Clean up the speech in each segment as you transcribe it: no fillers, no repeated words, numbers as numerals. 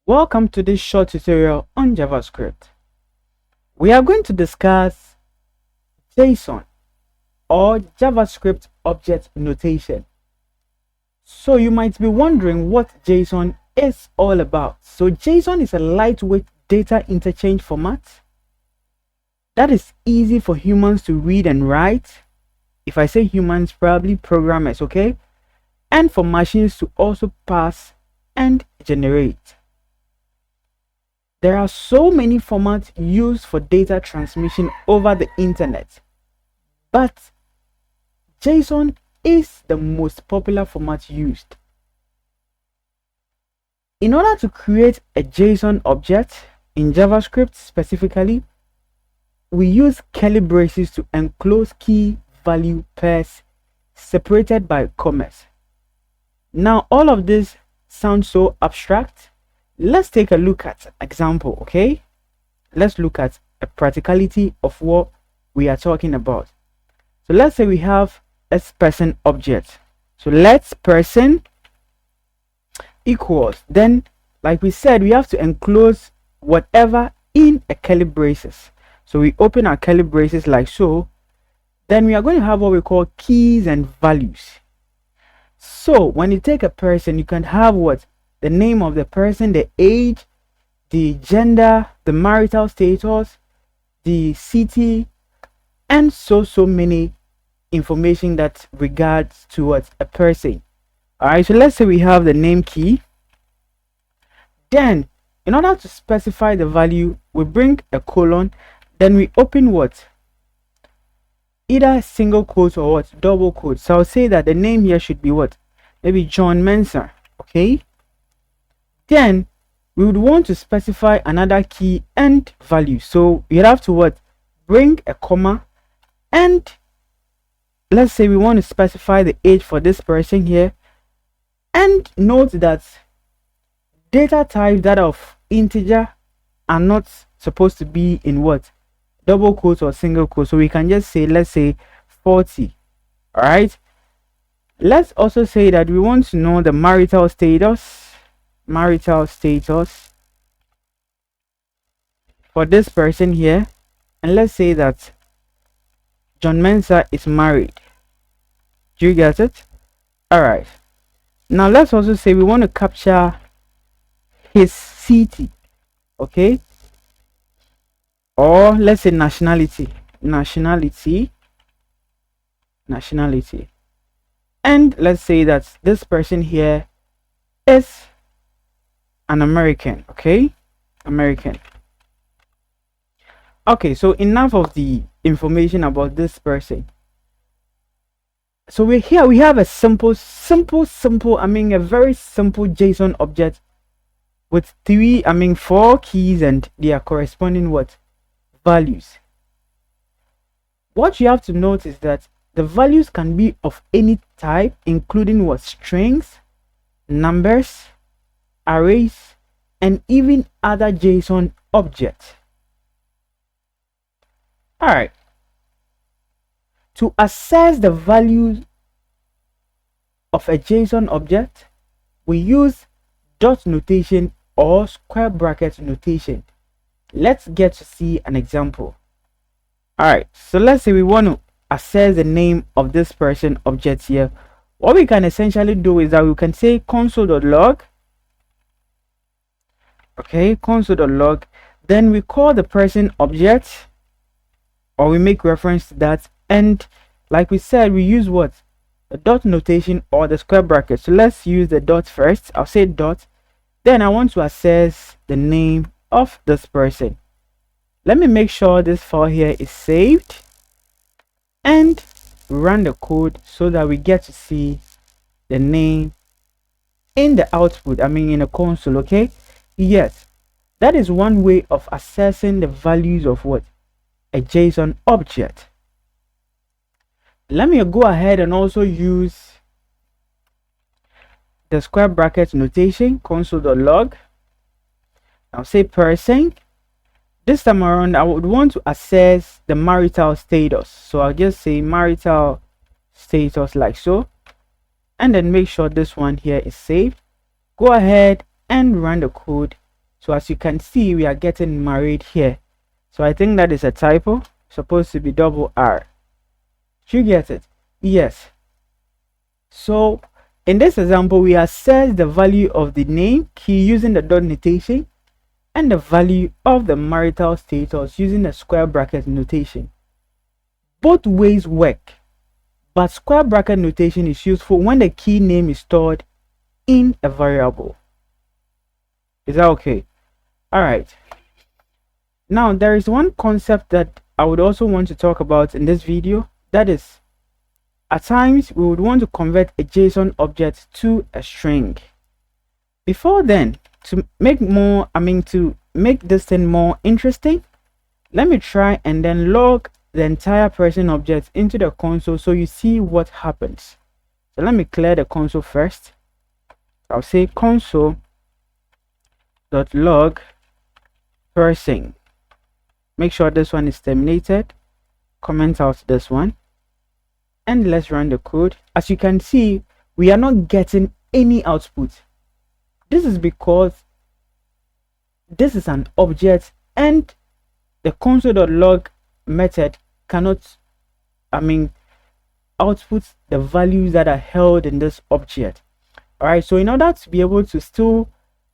Welcome to this short tutorial on JavaScript. We are going to discuss JSON or JavaScript Object Notation. So you might be wondering what JSON is all about. So JSON is a lightweight data interchange format that is easy for humans to read and write. If I say humans, probably programmers, okay? And for machines to also parse and generate. There are so many formats used for data transmission over the internet, but JSON is the most popular format used. In order to create a JSON object in JavaScript specifically, we use curly braces to enclose key value pairs separated by commas. Now, all of this sounds so abstract. Let's take a look at an example, okay? Let's look at a practicality of what we are talking about. So let's say we have a person object. So let's person equals, then like we said, we have to enclose whatever in a curly braces. So we open our curly braces like so. Then we are going to have what we call keys and values. So when you take a person, you can have what? The name of the person, the age, the gender, the marital status, the city, and so many information that regards towards a person. All right, so let's say we have the name key. Then in order to specify the value, we bring a colon, then we open what? Either single quote or what? Double quote. So I'll say that the name here should be what? Maybe John Mensah, okay? Then we would want to specify another key and value. So we have to what? Bring a comma, and let's say we want to specify the age for this person here. And note that data types that are of integer are not supposed to be in what? Double quotes or single quotes. So we can just say, let's say 40. All right. Let's also say that we want to know the marital status for this person here, and let's say that John Mensah is married. Do you get it? All right, now let's also say we want to capture his city, okay, or let's say nationality, and let's say that this person here is an American, okay? American. Okay, so enough of the information about this person. So we have a simple, I mean a very simple JSON object with four keys and their corresponding what? Values. What you have to note is that the values can be of any type, including what? Strings, numbers, arrays, and even other JSON objects. All right, to access the values of a JSON object, we use dot notation or square bracket notation. Let's get to see an example. All right, so let's say we want to access the name of this person object here. What we can essentially do is that we can say console.log. Okay, console.log, then we call the person object, or we make reference to that, and like we said, we use what? The dot notation or the square bracket. So let's use the dot first. I'll say dot, then I want to access the name of this person. Let me make sure this file here is saved and run the code so that we get to see the name in the output, in the console. Okay, yes, that is one way of accessing the values of what? A JSON object. Let me go ahead and also use the square bracket notation, console.log. I'll say person. This time around I would want to access the marital status, so I'll just say marital status like so, and then make sure this one here is saved. Go ahead and run the code So as you can see, we are getting married here. So I think that is a typo. Supposed to be double R. Do you get it? Yes. So in this example, we assess the value of the name key using the dot notation and the value of the marital status using the square bracket notation. Both ways work, but square bracket notation is useful when the key name is stored in a variable. Is that okay? All right. Now there is one concept that I would also want to talk about in this video. That is, at times we would want to convert a JSON object to a string. Before then, to make this thing more interesting, let me try and then log the entire person object into the console so you see what happens. So let me clear the console first. I'll say console.log person. Make sure this one is terminated. Comment out this one. And let's run the code. As you can see, we are not getting any output. This is because this is an object and the console.log method cannot output the values that are held in this object. All right, so in order to be able to still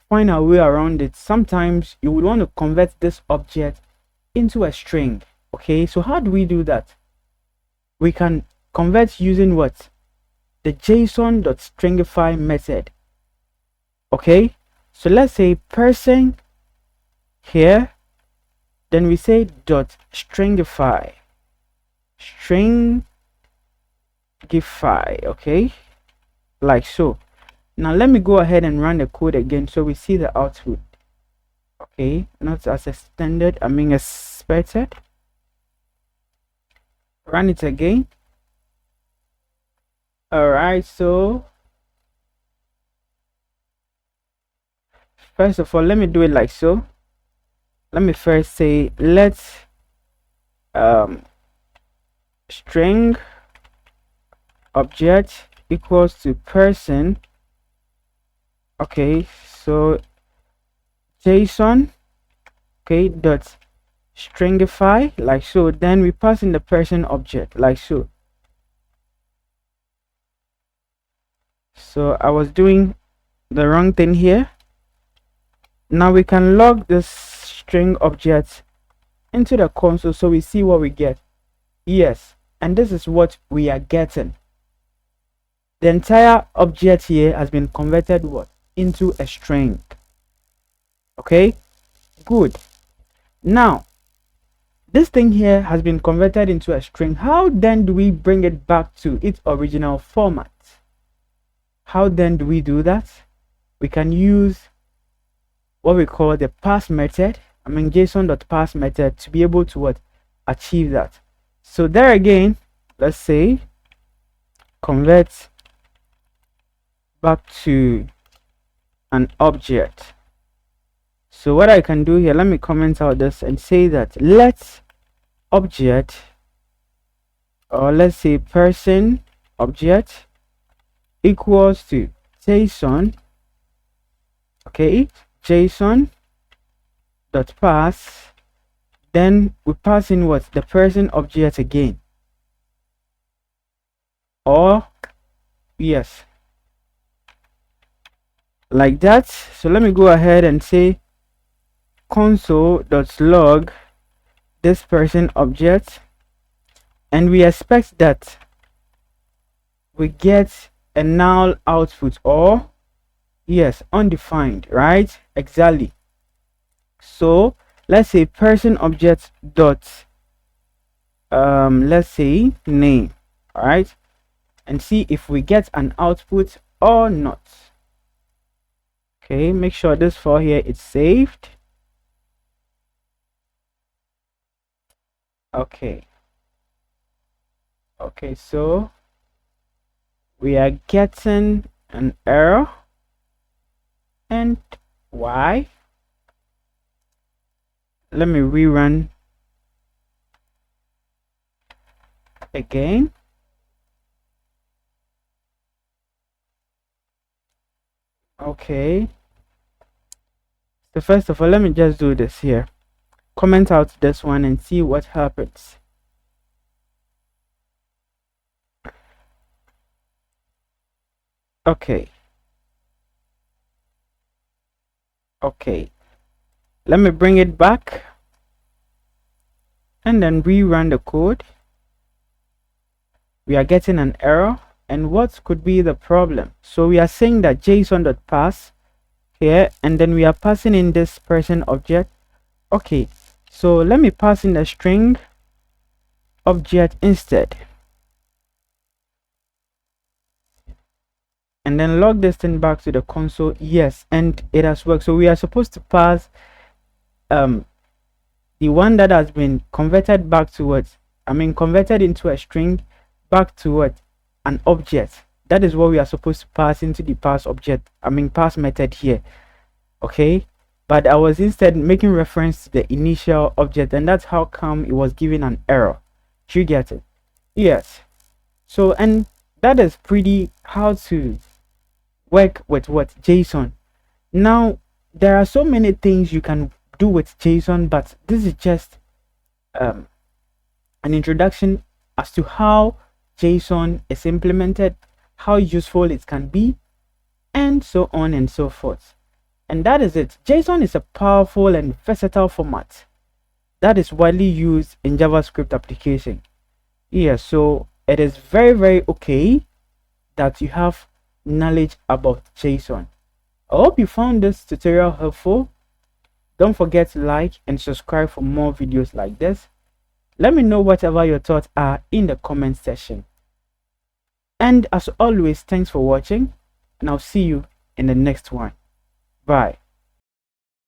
find our way around it, sometimes you would want to convert this object into a string. Okay, so how do we do that? We can convert using what? The JSON.stringify method. Okay, so let's say person here, then we say .stringify, okay, like so. Now let me go ahead and run the code again so we see the output. Okay, not as expected. Run it again. All right, so first of all, let me do it like so. Let me first say let's string object equals to person. Okay, so JSON, okay, dot stringify, like so. Then we pass in the person object, like so. So I was doing the wrong thing here. Now we can log this string object into the console so we see what we get. Yes, and this is what we are getting. The entire object here has been converted what? Into a string. Okay, good. Now this thing here has been converted into a string. How then do we bring it back to its original format? How then do we do that? We can use what we call the parse method. JSON.parse method to be able to what? Achieve that. So there again, let's say convert back to an object. So what I can do here, let me comment out this and say that let object, or let's say person object, equals to JSON, okay, JSON.parse, then we pass in what? The person object again. Or yes, like that. So let me go ahead and say console.log this person object, and we expect that we get a null output, or yes, undefined, right? Exactly. So let's say person object dot let's say name. All right, and see if we get an output or not. Okay, make sure this file here is saved. Okay, so we are getting an error, and why? Let me rerun again. Okay, So first of all, let me just do this here. Comment out this one and see what happens. Okay. Okay. Let me bring it back and then rerun the code. We are getting an error. And what could be the problem? So we are saying that JSON.parse here, and then we are passing in this person object. Okay, so let me pass in the string object instead, and then log this thing back to the console. Yes, and it has worked. So we are supposed to pass the one that has been converted back to what converted into a string back to what, an object. That is what we are supposed to pass into the parse object, parse method here. Okay, but I was instead making reference to the initial object, and that's how come it was giving an error. Do you get it? Yes. So, and that is pretty how to work with what, JSON. Now there are so many things you can do with JSON, but this is just an introduction as to how JSON is implemented, how useful it can be, and so on and so forth. And that is it. JSON is a powerful and versatile format that is widely used in JavaScript application. Yeah, so it is very okay that you have knowledge about JSON. I hope you found this tutorial helpful. Don't forget to like and subscribe for more videos like this. Let me know whatever your thoughts are in the comment section. And as always, thanks for watching, and I'll see you in the next one. Bye.